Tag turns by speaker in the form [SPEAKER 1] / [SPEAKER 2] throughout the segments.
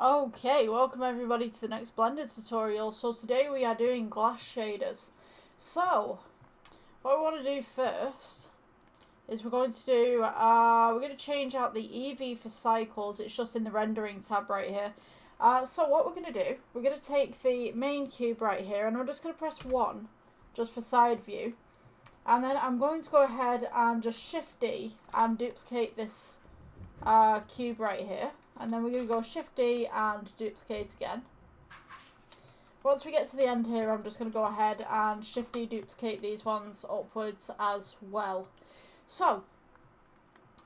[SPEAKER 1] Okay, welcome everybody to the next Blender tutorial. So today we are doing glass shaders. So, what we want to do first is we're going to change out the EV for cycles. It's just in the rendering tab right here. So what we're going to do, we're going to take the main cube right here and I'm just going to press 1 just for side view. And then I'm going to go ahead and just Shift D and duplicate this cube right here. And then we're going to go Shift D and duplicate again. Once we get to the end here, I'm just going to go ahead and Shift D duplicate these ones upwards as well. So,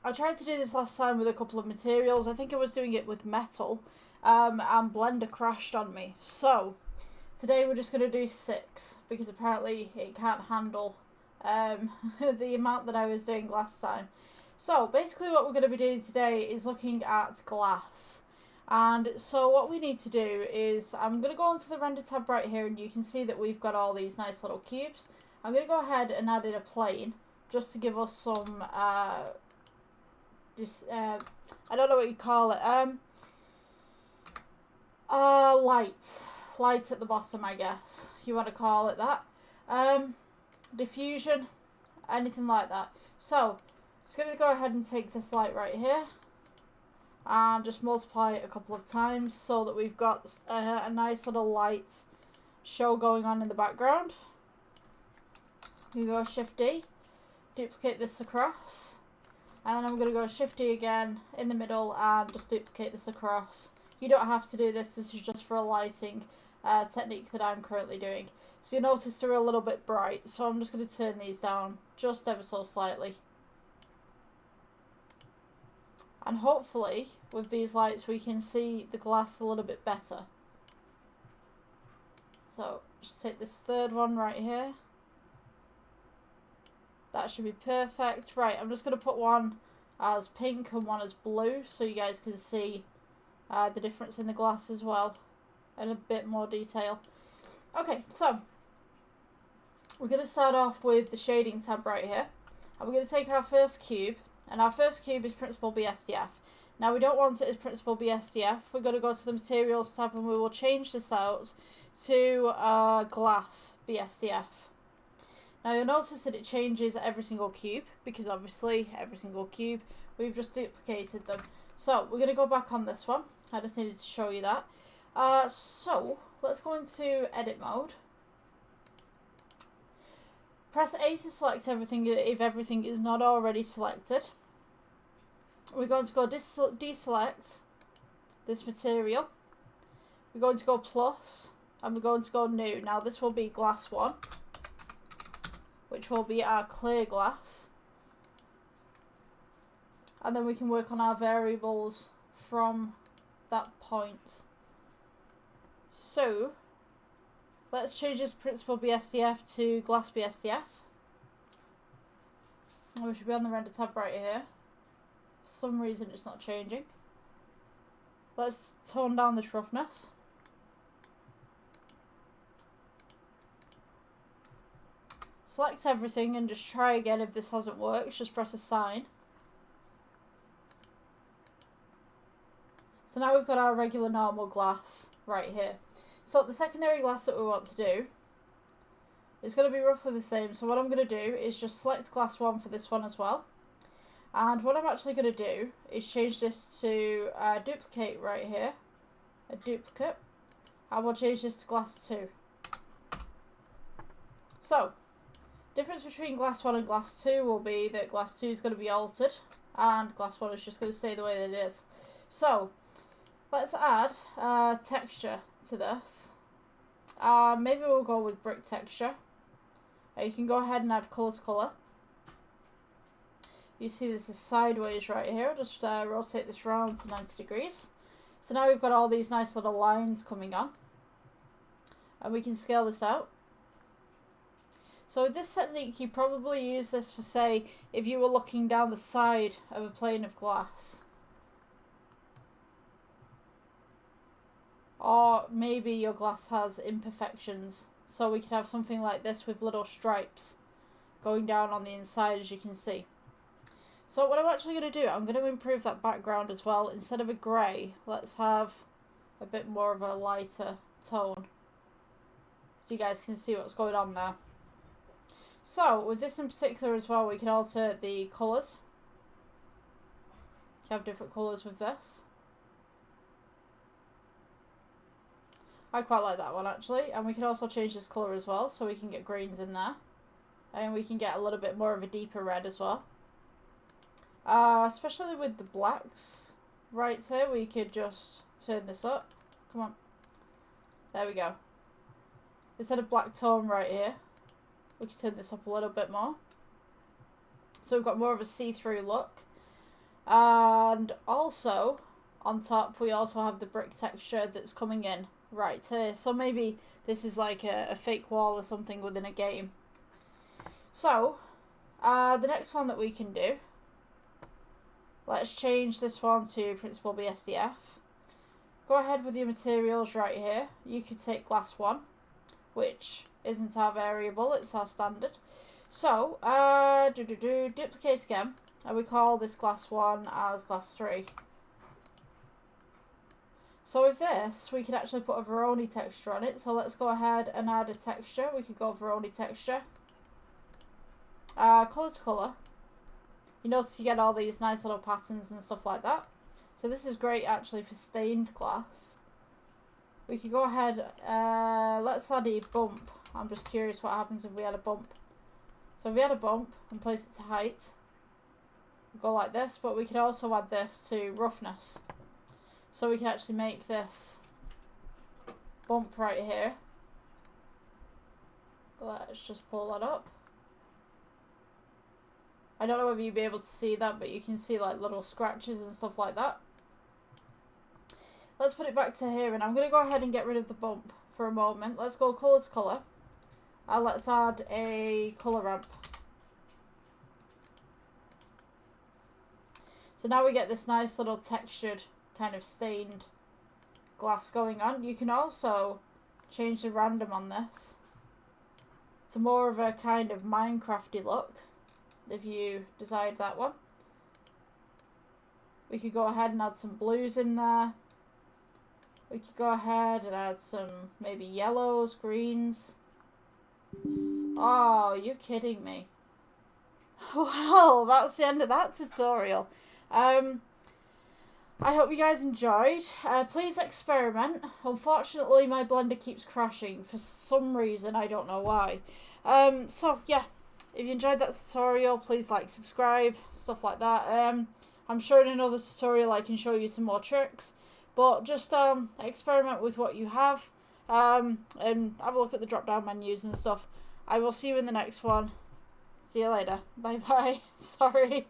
[SPEAKER 1] I tried to do this last time with a couple of materials. I think I was doing it with metal, and Blender crashed on me. So, today we're just going to do 6, because apparently it can't handle the amount that I was doing last time. So basically what we're going to be doing today is looking at glass. And so what we need to do is, I'm going to go onto the render tab right here and you can see that we've got all these nice little cubes. I'm going to go ahead and add in a plane just to give us some, I don't know what you call it, light at the bottom, I guess you want to call it that, diffusion, anything like that. So just going to go ahead and take this light right here and just multiply it a couple of times so that we've got a nice little light show going on in the background. You go Shift D, duplicate this across, and then I'm going to go Shift D again in the middle and just duplicate this across. You don't have to do this, this is just for a lighting technique that I'm currently doing. So you notice they're a little bit bright, so I'm just going to turn these down just ever so slightly. And hopefully, with these lights, we can see the glass a little bit better. So, just take this third one right here. That should be perfect. Right, I'm just going to put one as pink and one as blue, so you guys can see the difference in the glass as well, and a bit more detail. Okay, so, we're going to start off with the shading tab right here. And we're going to take our first cube. And our first cube is Principled BSDF. Now we don't want it as Principled BSDF. We're going to go to the Materials tab and we will change this out to Glass BSDF. Now you'll notice that it changes every single cube, because obviously every single cube, we've just duplicated them. So we're going to go back on this one. I just needed to show you that. So let's go into Edit mode. Press A to select everything if everything is not already selected. We're going to go deselect this material. We're going to go plus and we're going to go new. Now this will be glass 1, which will be our clear glass. And then we can work on our variables from that point. So let's change this Principled BSDF to Glass BSDF. We should be on the render tab right here. For some reason it's not changing. Let's tone down this roughness. Select everything and just try again. If this hasn't worked, just press assign. So now we've got our regular normal glass right here. So the secondary glass that we want to do is going to be roughly the same. So what I'm going to do is just select glass 1 for this one as well. And what I'm actually going to do is change this to duplicate right here. A duplicate. And we'll change this to glass 2. So, difference between glass 1 and glass 2 will be that glass 2 is going to be altered. And glass 1 is just going to stay the way that it is. So, let's add texture to this. Maybe we'll go with brick texture. You can go ahead and add colour to colour. You see this is sideways right here. Just rotate this round to 90 degrees. So now we've got all these nice little lines coming on. And we can scale this out. So with this technique, you probably use this for, say, if you were looking down the side of a plane of glass. Or maybe your glass has imperfections, so we could have something like this with little stripes going down on the inside, as you can see. So what I'm actually going to do, I'm going to improve that background as well. Instead of a grey, let's have a bit more of a lighter tone, so you guys can see what's going on there. So with this in particular as well, we can alter the colours. You have different colours with this. I quite like that one actually, and we can also change this colour as well, so we can get greens in there, and we can get a little bit more of a deeper red as well. Especially with the blacks right here, we could just turn this up. Come on, there we go. Instead of black tone right here, we can turn this up a little bit more, so we've got more of a see-through look. And also on top we also have the brick texture that's coming in right here, so maybe this is like a fake wall or something within a game. So the next one that we can do, let's change this one to Principal BSDF. Go ahead with your materials right here. You could take glass 1, which isn't our variable, it's our standard. So duplicate again, and we call this glass 1 as glass 3. So with this, we could actually put a Veroni texture on it. So let's go ahead and add a texture. We could go Veroni texture. Colour to colour. You notice you get all these nice little patterns and stuff like that. So this is great actually for stained glass. We could go ahead, let's add a bump. I'm just curious what happens if we had a bump. So if we had a bump and place it to height, we'll go like this, but we could also add this to roughness. So we can actually make this bump right here. Let's just pull that up. I don't know whether you'll be able to see that, but you can see like little scratches and stuff like that. Let's put it back to here, and I'm going to go ahead and get rid of the bump for a moment. Let's go colour to colour. And let's add a colour ramp. So now we get this nice little textured kind of stained glass going on. You can also change the random on this to more of a kind of Minecrafty look if you desired that one. We could go ahead and add some blues in there. We could go ahead and add some maybe yellows, greens. Oh, you're kidding me. Well, that's the end of that tutorial. I hope you guys enjoyed. Please experiment. Unfortunately, my Blender keeps crashing for some reason. I don't know why. So, yeah. If you enjoyed that tutorial, please like, subscribe, stuff like that. I'm sure in another tutorial I can show you some more tricks. But just experiment with what you have. And have a look at the drop-down menus and stuff. I will see you in the next one. See you later. Bye-bye. Sorry.